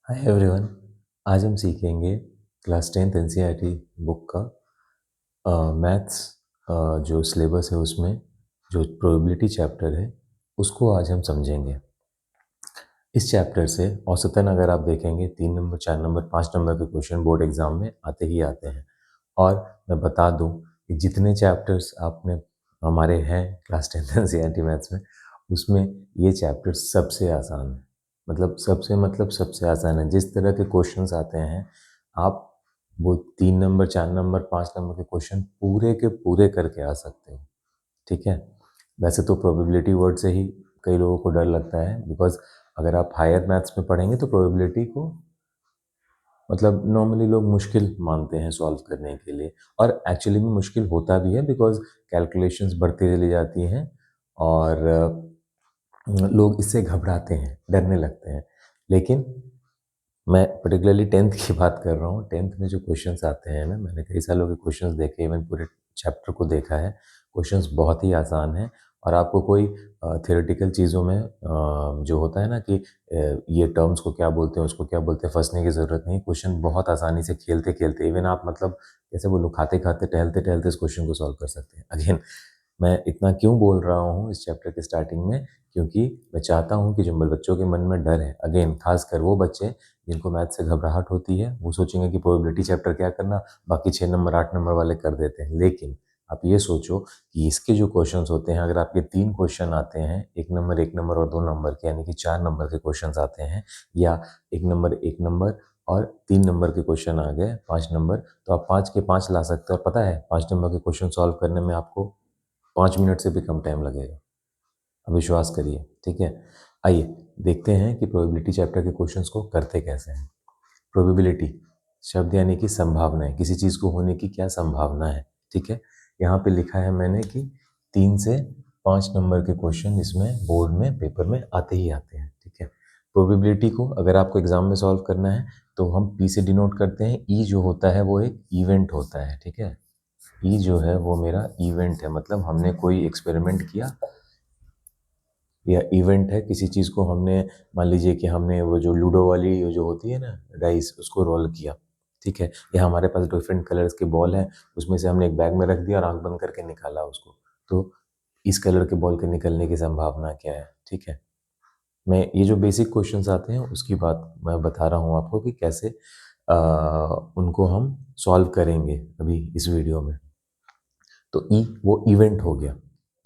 Hi everyone. आज हम सीखेंगे क्लास 10th एनसीईआरटी बुक का मैथ्स जो सिलेबस है उसमें जो प्रोबेबिलिटी चैप्टर है उसको आज हम समझेंगे। इस चैप्टर से औसतन अगर आप देखेंगे 3 नंबर 4 नंबर 5 नंबर के क्वेश्चन बोर्ड एग्जाम में आते ही आते हैं। और मैं बता दूं कि जितने चैप्टर्स आपने हमारे हैं क्लास 10th एनसीईआरटी मैथ्स में उसमें ये चैप्टर सबसे आसान है। मतलब सबसे आसान है। जिस तरह के क्वेश्चंस आते हैं आप वो 3 नंबर 4 नंबर 5 नंबर के क्वेश्चन पूरे के पूरे करके आ सकते हो। ठीक है। वैसे तो प्रोबेबिलिटी वर्ड से ही कई लोगों को डर लगता है बिकॉज अगर आप हायर मैथ्स में पढ़ेंगे तो प्रोबेबिलिटी को नॉर्मली लोग मुश्किल मानते हैं सॉल्व करने के लिए। और एक्चुअली में मुश्किल होता भी है बिकॉज कैलकुलेशंस बढ़ती चली जाती हैं और लोग इससे घबराते हैं, डरने लगते हैं। लेकिन मैं पर्टिकुलरली 10th की बात कर रहा हूँ। 10th में जो क्वेश्चंस आते हैं ना, मैंने कई सालों के क्वेश्चंस देखे, इवन पूरे चैप्टर को देखा है। क्वेश्चंस बहुत ही आसान हैं और आपको कोई थियोरेटिकल चीज़ों में जो होता है ना कि ये टर्म्स को क्या बोलते हैं, उसको क्या बोलते हैं, फंसने की ज़रूरत नहीं। क्वेश्चन बहुत आसानी से खेलते-खेलते इवन आप कैसे बोलूँ, खाते-खाते, टहलते-टहलते इस क्वेश्चन को सॉल्व कर सकते हैं। अगेन मैं इतना क्यों बोल रहा हूँ इस चैप्टर के स्टार्टिंग में, क्योंकि मैं चाहता हूँ कि जो बच्चों के मन में डर है, अगेन खासकर वो बच्चे जिनको मैथ से घबराहट होती है, वो सोचेंगे कि प्रोबेबिलिटी चैप्टर क्या करना, बाकी 6 नंबर 8 नंबर वाले कर देते हैं। लेकिन आप ये सोचो कि इसके जो क्वेश्चंस होते हैं, अगर आपके 3 क्वेश्चन आते हैं, 1 नंबर और 2 नंबर के, यानी कि 4 नंबर के क्वेश्चंस आते हैं, या 1 नंबर और 3 नंबर के क्वेश्चन आ गए 5 नंबर, तो आप 5 के 5 ला सकते हो। और पता है 5 नंबर के क्वेश्चन सॉल्व करने में आपको 5 मिनट से भी कम टाइम लगेगा। अब विश्वास करिए, ठीक है। आइए देखते हैं कि प्रोबेबिलिटी चैप्टर के क्वेश्चंस को करते कैसे हैं। प्रोबेबिलिटी शब्द यानी कि संभावना है, किसी चीज़ को होने की क्या संभावना है, ठीक है। यहाँ पे लिखा है मैंने कि 3 से 5 नंबर के क्वेश्चन इसमें बोर्ड में पेपर में आते ही आते हैं, ठीक है। प्रोबेबिलिटी को अगर आपको एग्जाम में सॉल्व करना है तो हम पी से डिनोट करते हैं। ई जो होता है वो एक इवेंट होता है, ठीक है। ई जो है वो मेरा इवेंट है, मतलब हमने कोई एक्सपेरिमेंट किया या इवेंट है, किसी चीज़ को हमने, मान लीजिए कि हमने वो जो लूडो वाली जो होती है ना डाइस, उसको रोल किया, ठीक है। या हमारे पास डिफरेंट कलर्स के बॉल हैं, उसमें से हमने एक बैग में रख दिया और आंख बंद करके निकाला उसको, तो इस कलर के बॉल के निकलने की संभावना क्या है, ठीक है। मैं ये जो बेसिक क्वेश्चंस आते हैं उसकी बात मैं बता रहा हूँ आपको कि कैसे उनको हम सॉल्व करेंगे अभी इस वीडियो में। तो ई वो इवेंट हो गया,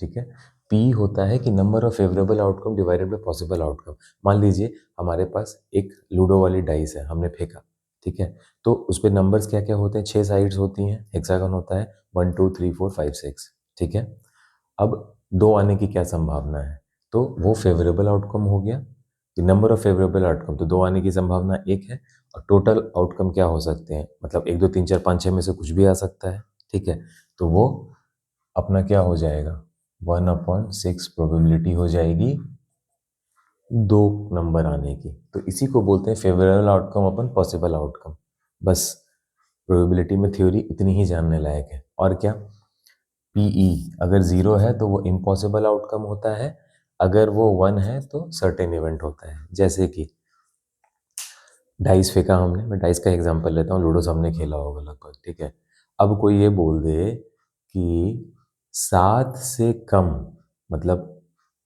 ठीक है। पी होता है कि number of favourable outcome divided by possible outcome. मान लीजिए हमारे पास एक लूडो वाली डाइस है, हमने फेंका, ठीक है। तो उस पे नंबर्स क्या क्या होते हैं, 6 साइड्स होती हैं, हेक्सागन होता है 1 2 3 4 5 6, ठीक है। अब 2 आने की क्या संभावना है, तो वो फेवरेबल आउटकम हो गया, नंबर ऑफ फेवरेबल आउटकम, तो 2 आने की संभावना 1 है। और टोटल आउटकम क्या हो सकते हैं, मतलब 1 2 3 4 5 6 में से कुछ भी आ सकता है, ठीक है। तो वो अपना क्या हो जाएगा, 1/6 प्रोबेबिलिटी हो जाएगी 2 नंबर आने की। तो इसी को बोलते हैं फेवरेबल आउटकम अपन पॉसिबल आउटकम। बस प्रोबेबिलिटी में थ्योरी इतनी ही जानने लायक है। और क्या, पीई अगर 0 है तो वो इम्पॉसिबल आउटकम होता है, अगर वो 1 है तो सर्टेन इवेंट होता है। जैसे कि डाइस फेंका हमने, मैं डाइस का एग्जांपल लेता हूँ, लूडो सबने खेला होगा लगभग, ठीक है। अब कोई ये बोल दे कि 7 से कम, मतलब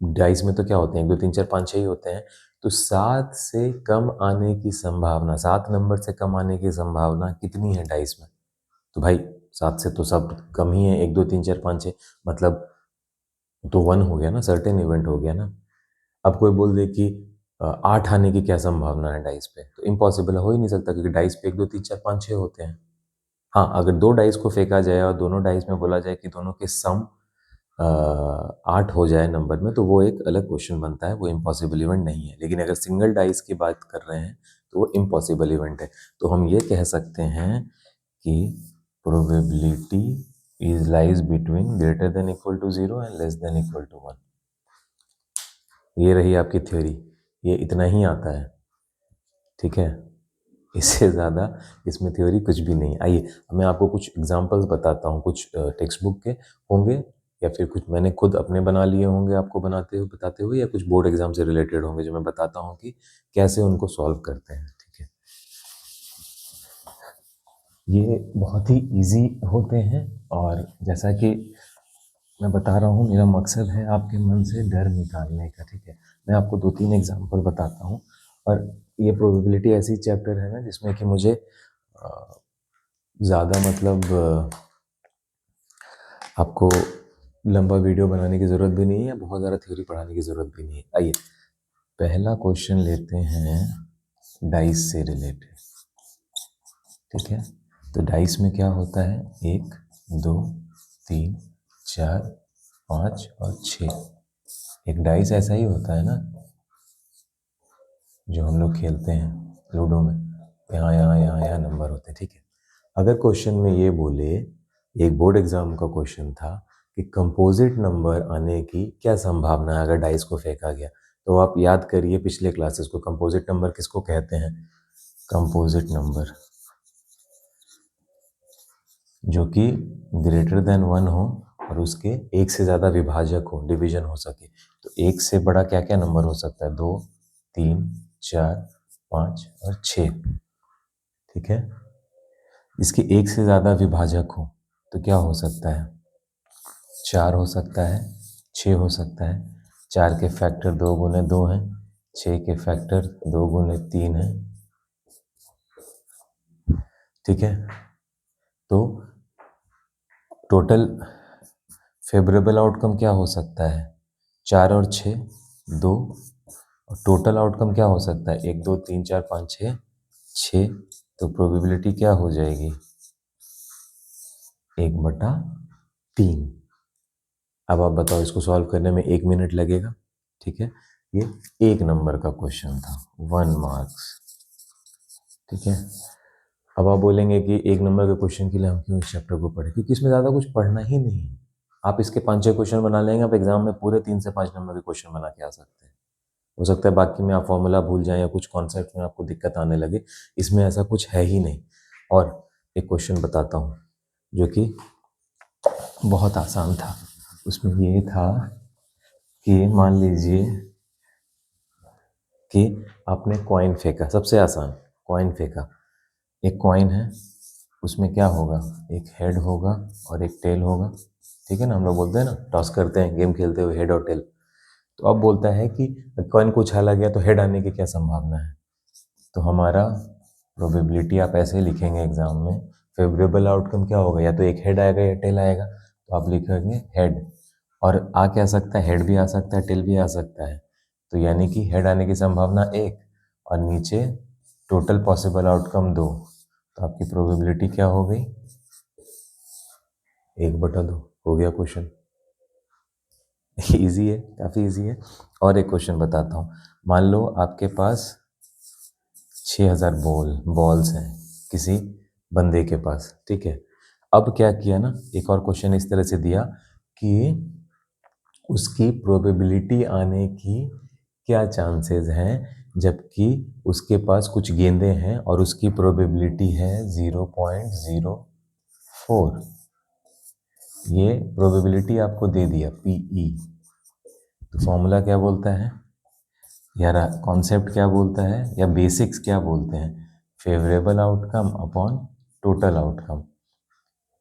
डाइस में तो क्या होते हैं, 1 2 3 4 5 6 ही होते हैं, तो 7 से कम आने की संभावना, 7 नंबर से कम आने की संभावना कितनी है डाइस में। तो भाई 7 से तो सब कम ही है, 1 2 3 4 5 6, मतलब तो 1 हो गया ना, सर्टेन इवेंट हो गया ना। अब कोई बोल दे कि 8 आने की क्या संभावना है डाइस पे, तो इम्पॉसिबल हो ही नहीं सकता, क्योंकि डाइस पे 1 2 3 4 5 6 होते हैं। हाँ, अगर 2 डाइस को फेंका जाए और दोनों डाइस में बोला जाए कि दोनों के सम 8 हो जाए नंबर में, तो वो एक अलग क्वेश्चन बनता है, वो इम्पॉसिबल इवेंट नहीं है। लेकिन अगर सिंगल डाइस की बात कर रहे हैं तो वो इम्पॉसिबल इवेंट है। तो हम ये कह सकते हैं कि probability is lies between greater than equal to 0 and less than equal to 1। ये रही आपकी थ्योरी, ये इतना ही आता है, ठीक है। इससे ज़्यादा इसमें थ्योरी कुछ भी नहीं। आइए मैं आपको कुछ एग्जांपल्स बताता हूँ, कुछ टेक्स्ट बुक के होंगे या फिर कुछ मैंने खुद अपने बना लिए होंगे आपको बताते हुए, या कुछ बोर्ड एग्जाम से रिलेटेड होंगे जो मैं बताता हूँ कि कैसे उनको सॉल्व करते हैं, ठीक है। ये बहुत ही इजी होते हैं और जैसा कि मैं बता रहा हूँ, मेरा मकसद है आपके मन से डर निकालने का, ठीक है। मैं आपको 2-3 एग्जांपल बताता हूँ और ये प्रोबेबिलिटी ऐसी चैप्टर है ना जिसमें कि मुझे ज़्यादा मतलब आपको लंबा वीडियो बनाने की ज़रूरत भी नहीं है, बहुत ज़्यादा थ्योरी पढ़ाने की ज़रूरत भी नहीं है। आइए पहला क्वेश्चन लेते हैं डाइस से रिलेटेड, ठीक है। तो डाइस में क्या होता है, 1 2 3 4 5 और 6। एक डाइस ऐसा ही होता है ना जो हम लोग खेलते हैं लूडो में, यहाँ यहाँ यहाँ यहाँ नंबर होते हैं, ठीक है। अगर क्वेश्चन में ये बोले, एक बोर्ड एग्जाम का क्वेश्चन था कि कंपोजिट नंबर आने की क्या संभावना है अगर डाइस को फेंका गया, तो आप याद करिए पिछले क्लासेस को। कंपोजिट नंबर किसको कहते हैं, कंपोजिट नंबर जो कि ग्रेटर देन 1 हो और उसके एक से ज़्यादा विभाजक हो, डिवीजन हो सके। तो एक से बड़ा क्या क्या नंबर हो सकता है, 2 3 4 5 और 6, ठीक है। इसके एक से ज़्यादा विभाजक हो तो क्या हो सकता है, 4 हो सकता है, 6 हो सकता है। 4 के फैक्टर 2 गुने 2 हैं, 6 के फैक्टर 2 गुने 3 हैं, ठीक है। तो टोटल फेवरेबल आउटकम क्या हो सकता है, 4 और 6 2, और टोटल आउटकम क्या हो सकता है, 1 2 3 4 5 6 6। तो प्रोबेबिलिटी क्या हो जाएगी, 1/3। अब आप बताओ, इसको सॉल्व करने में 1 मिनट लगेगा, ठीक है। ये 1 नंबर का क्वेश्चन था, 1 मार्क्स, ठीक है। अब आप बोलेंगे कि 1 नंबर के क्वेश्चन के लिए हम क्यों इस चैप्टर को पढ़े, क्योंकि इसमें ज़्यादा कुछ पढ़ना ही नहीं है। आप इसके 5-6 क्वेश्चन बना लेंगे, आप एग्जाम में पूरे 3 से 5 नंबर के क्वेश्चन बना के आ सकते हैं। हो सकता है बाकी में आप फॉर्मूला भूल जाएं या कुछ कॉन्सेप्ट में आपको दिक्कत आने लगे, इसमें ऐसा कुछ है ही नहीं। और एक क्वेश्चन बताता हूँ जो कि बहुत आसान था। उसमें ये था कि मान लीजिए कि आपने कॉइन फेंका, सबसे आसान, कॉइन फेंका। एक कॉइन है, उसमें क्या होगा, एक हेड होगा और एक टेल होगा, ठीक है ना। हम लोग बोलते हैं ना, टॉस करते हैं गेम खेलते हुए, हेड और टेल। तो अब बोलता है कि कॉइन को उछाला गया तो हेड आने की क्या संभावना है। तो हमारा प्रोबेबिलिटी आप ऐसे लिखेंगे एग्जाम में, फेवरेबल आउटकम क्या होगा, या तो एक हेड आएगा या टेल आएगा। तो आप लिखेंगे हेड, और आ क्या सकता है, हेड भी आ सकता है, टेल भी आ सकता है। तो यानी कि हेड आने की संभावना 1 और नीचे टोटल पॉसिबल आउटकम 2। तो आपकी प्रोबेबिलिटी क्या हो गई, 1/2 हो गया क्वेश्चन। इजी है, काफ़ी इजी है। और एक क्वेश्चन बताता हूँ। मान लो आपके पास 6000 बॉल्स हैं किसी बंदे के पास, ठीक है। अब क्या किया ना, एक और क्वेश्चन इस तरह से दिया कि उसकी प्रोबेबिलिटी आने की क्या चांसेस हैं, जबकि उसके पास कुछ गेंदें हैं और उसकी प्रोबेबिलिटी है 0.04। ये प्रोबेबिलिटी आपको दे दिया, पीई। तो फॉर्मूला क्या बोलता है, या कॉन्सेप्ट क्या बोलता है, या बेसिक्स क्या बोलते हैं, favourable outcome upon total outcome.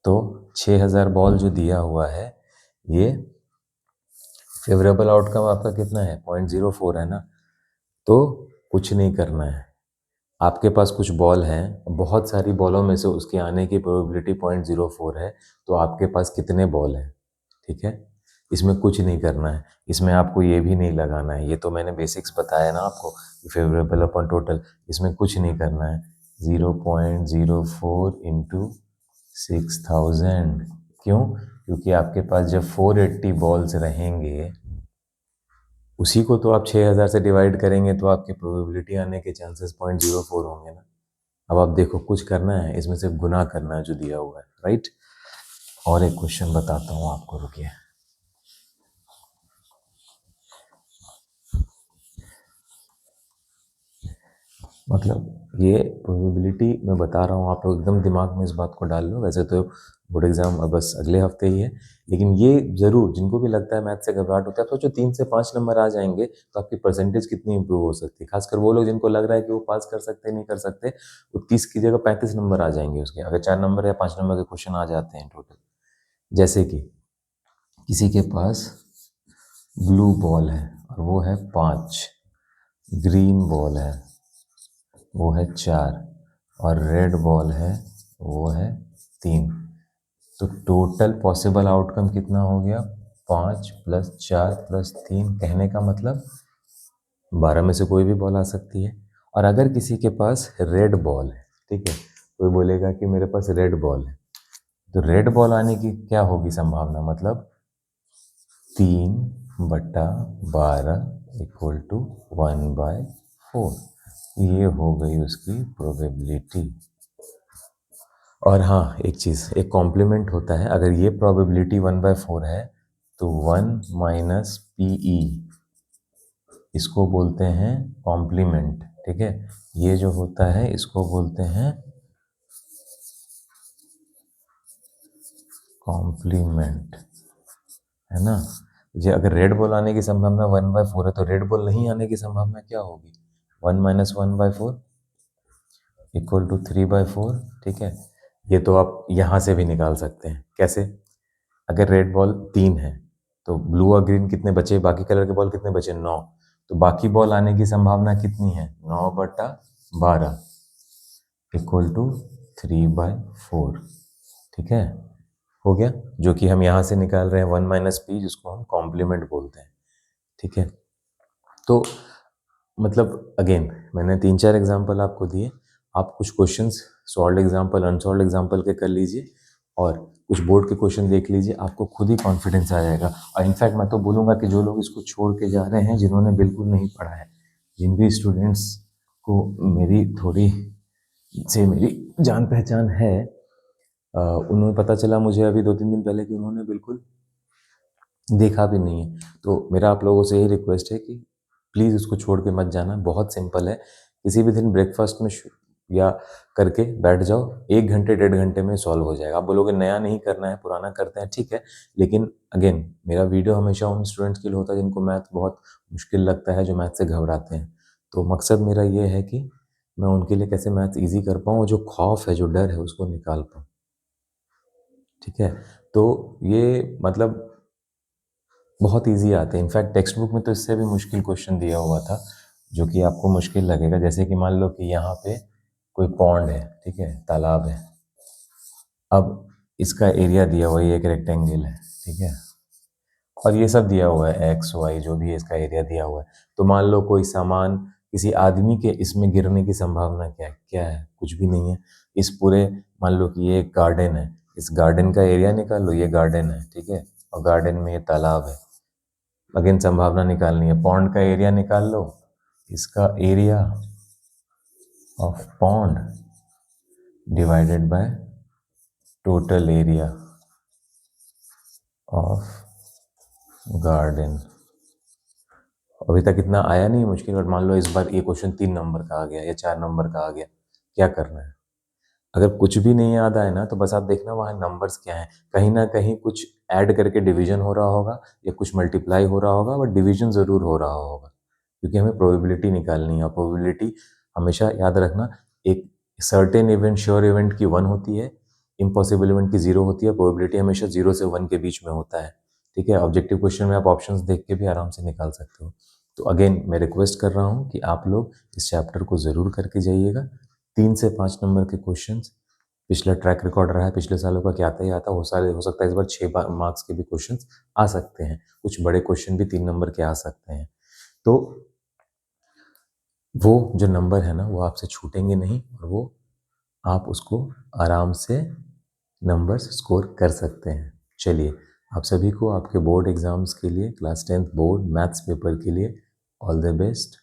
तो 6000 बॉल जो दिया हुआ है, ये फेवरेबल आउटकम आपका कितना है, 0.04 है ना। तो कुछ नहीं करना है, आपके पास कुछ बॉल हैं, बहुत सारी बॉलों में से उसके आने की प्रोबेबिलिटी 0.04 है। तो आपके पास कितने बॉल हैं, ठीक है। इसमें कुछ नहीं करना है, इसमें आपको ये भी नहीं लगाना है, ये तो मैंने बेसिक्स बताया ना आपको, फेवरेबल अपॉन टोटल। इसमें कुछ नहीं करना है, 0.04 इंटू 6000। क्यों, क्योंकि आपके पास जब 480 बॉल्स रहेंगे, उसी को तो आप 6000 से डिवाइड करेंगे तो आपकी प्रोबेबिलिटी आने के चांसेस 0.04 होंगे ना। अब आप देखो, कुछ करना है, इसमें सिर्फ गुना करना है जो दिया हुआ है, राइट। और एक क्वेश्चन बताता हूँ आपको, रुकिए। मतलब ये प्रोबेबिलिटी मैं बता रहा हूँ, आप लोग एकदम दिमाग में इस बात को डाल लो। वैसे तो बोर्ड एग्ज़ाम अब बस अगले हफ्ते ही है, लेकिन ये ज़रूर जिनको भी लगता है मैथ से घबराहट होता है, तो जो 3 से 5 नंबर आ जाएँगे, तो आपकी परसेंटेज कितनी इंप्रूव हो सकती है। खासकर वो लोग जिनको लग रहा है कि वो पास कर सकते हैं, नहीं कर सकते, वो 30 की जगह 35 नंबर आ जाएँगे उसके, अगर 4 नंबर या 5 नंबर के क्वेश्चन आ जाते हैं टोटल। जैसे कि किसी के पास ब्लू बॉल है और वो है 5, ग्रीन बॉल है वो है 4 और रेड बॉल है वो है 3। तो टोटल पॉसिबल आउटकम कितना हो गया? 5 + 4 + 3, कहने का मतलब 12 में से कोई भी बॉल आ सकती है। और अगर किसी के पास रेड बॉल है, ठीक है, कोई बोलेगा कि मेरे पास रेड बॉल है, तो रेड बॉल आने की क्या होगी संभावना? मतलब 3/12 = 1/4, ये हो गई उसकी प्रोबेबिलिटी। और हाँ, एक चीज़, एक कॉम्प्लीमेंट होता है, अगर ये प्रोबेबिलिटी 1/4 है तो 1 - PE, इसको बोलते हैं कॉम्प्लीमेंट, ठीक है। ये जो होता है इसको बोलते हैं कॉम्प्लीमेंट, है ना। ये अगर रेड बॉल आने की संभावना 1/4 है, तो रेड बॉल नहीं आने की संभावना क्या होगी? 1 - 1/4 = 3/4, ठीक है। ये तो आप यहाँ से भी निकाल सकते हैं। कैसे? अगर रेड बॉल 3 है, तो ब्लू और ग्रीन कितने बचे? बाकी कलर के बॉल कितने बचे? 9। तो बाकी बॉल आने की संभावना कितनी है? 9/12 = 3/4, ठीक है। हो गया, जो कि हम यहाँ से निकाल रहे हैं 1 - P, जिसको हम कॉम्प्लीमेंट बोलते हैं, ठीक है। तो मतलब अगेन मैंने 3-4 एग्जाम्पल आपको दिए, आप कुछ questions solved example, unsolved example के कर लीजिए और कुछ बोर्ड के क्वेश्चन देख लीजिए, आपको खुद ही कॉन्फिडेंस आ जाएगा। और इनफैक्ट मैं तो बोलूँगा कि जो लोग इसको छोड़ के जा रहे हैं, जिन्होंने बिल्कुल नहीं पढ़ा है, जिन भी स्टूडेंट्स को मेरी थोड़ी से मेरी जान पहचान है, उन्हें पता चला मुझे अभी 2-3 दिन पहले कि उन्होंने बिल्कुल देखा भी नहीं है। तो मेरा आप लोगों से यही रिक्वेस्ट है कि प्लीज़ उसको छोड़ के मत जाना, बहुत सिंपल है। किसी भी दिन ब्रेकफास्ट में या करके बैठ जाओ, 1 घंटे 1.5 घंटे में सॉल्व हो जाएगा। आप बोलोगे नया नहीं करना है, पुराना करते हैं, ठीक है। लेकिन अगेन मेरा वीडियो हमेशा उन स्टूडेंट्स के लिए होता है जिनको मैथ बहुत मुश्किल लगता है, जो मैथ से घबराते हैं। तो मकसद मेरा ये है कि मैं उनके लिए कैसे मैथ ईज़ी कर पाऊँ, और जो खौफ है, जो डर है, उसको निकाल पाऊँ, ठीक है। तो ये मतलब बहुत ईज़ी आते हैं। इनफैक्ट टेक्स्ट बुक में तो इससे भी मुश्किल क्वेश्चन दिया हुआ था, जो कि आपको मुश्किल लगेगा। जैसे कि मान लो कि यहाँ पे कोई पॉन्ड है, ठीक है, तालाब है। अब इसका एरिया दिया हुआ है, ये एक रेक्टेंगल है, ठीक है, और ये सब दिया हुआ है, एक्स वाई जो भी है, इसका एरिया दिया हुआ है। तो मान लो कोई सामान किसी आदमी के इसमें गिरने की संभावना क्या है? क्या है? कुछ भी नहीं है। इस पूरे, मान लो कि ये एक गार्डन है, इस गार्डन का एरिया निकाल लो, ये गार्डन है, ठीक है, और गार्डन में ये तालाब है। अगेन संभावना निकालनी है, पॉन्ड का एरिया निकाल लो, इसका area of pond divided by total area of garden. अभी तक इतना आया नहीं मुश्किल, बट मान लो इस बार ये क्वेश्चन 3 नंबर का आ गया या 4 नंबर का आ गया, क्या करना है? अगर कुछ भी नहीं याद आए ना, तो बस आप देखना वहाँ नंबर्स क्या हैं। कहीं ना कहीं कुछ ऐड करके डिवीजन हो रहा होगा या कुछ मल्टीप्लाई हो रहा होगा, बट डिवीजन ज़रूर हो रहा होगा, क्योंकि हमें प्रोबेबिलिटी निकालनी है। प्रोबेबिलिटी हमेशा याद रखना, एक सर्टेन इवेंट, श्योर इवेंट की 1 होती है, इम्पॉसिबल इवेंट की 0 होती है। प्रोबेबिलिटी हमेशा 0 से 1 के बीच में होता है, ठीक है। ऑब्जेक्टिव क्वेश्चन में आप ऑप्शंस देख के भी आराम से निकाल सकते हो। तो अगेन मैं रिक्वेस्ट कर रहा हूँ कि आप लोग इस चैप्टर को ज़रूर करके जाइएगा। 3 से 5 नंबर के क्वेश्चंस, पिछला ट्रैक रिकॉर्ड रहा है पिछले सालों का कि आता ही आता, वो सारे हो सकता है इस बार 6 मार्क्स के भी क्वेश्चंस आ सकते हैं। कुछ बड़े क्वेश्चन भी 3 नंबर के आ सकते हैं। तो वो जो नंबर है ना, वो आपसे छूटेंगे नहीं, और वो आप उसको आराम से नंबर्स स्कोर कर सकते हैं। चलिए, आप सभी को आपके बोर्ड एग्ज़ाम्स के लिए, class 10th board maths paper के लिए ऑल द बेस्ट।